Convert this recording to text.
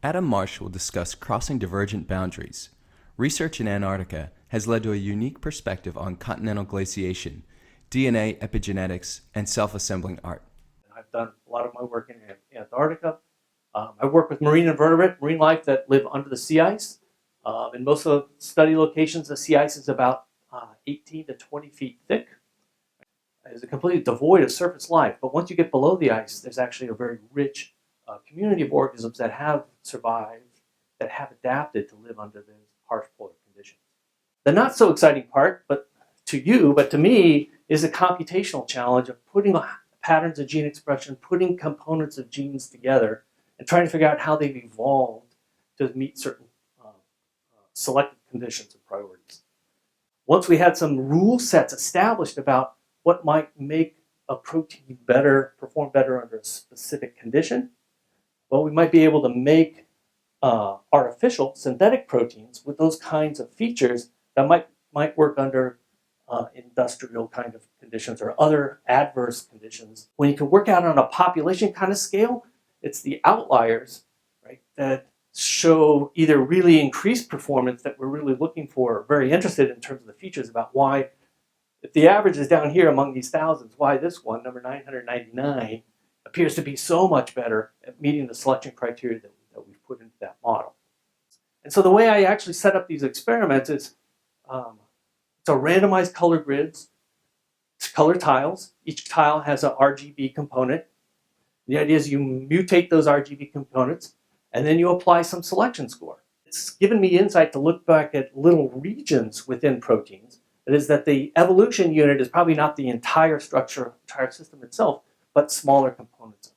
Adam Marsh will discuss crossing divergent boundaries. Research in Antarctica has led to a unique perspective on continental glaciation, DNA, epigenetics, and self-assembling art. I've done a lot of my work in Antarctica. I work with marine invertebrate, marine life that live under the sea ice. In most of the study locations, the sea ice is about 18 to 20 feet thick. It's completely devoid of surface life. But once you get below the ice, there's actually a very rich community of organisms that have survived, that have adapted to live under those harsh polar conditions. The not so exciting part, but to me, is the computational challenge of putting patterns of gene expression, putting components of genes together, and trying to figure out how they've evolved to meet certain selected conditions and priorities. Once we had some rule sets established about what might make a protein perform better under a specific condition, well, we might be able to make artificial synthetic proteins with those kinds of features that might work under industrial kind of conditions or other adverse conditions. When you can work out on a population kind of scale, it's the outliers, right, that show either really increased performance that we're really looking for, or very interested in terms of the features about why, if the average is down here among these thousands, why this one, number 999, appears to be so much better at meeting the selection criteria that we've put into that model. And so the way I actually set up these experiments is it's a randomized color grids, it's color tiles. Each tile has an RGB component. The idea is you mutate those RGB components, and then you apply some selection score. It's given me insight to look back at little regions within proteins. That is that the evolution unit is probably not the entire structure, entire system itself, but smaller components.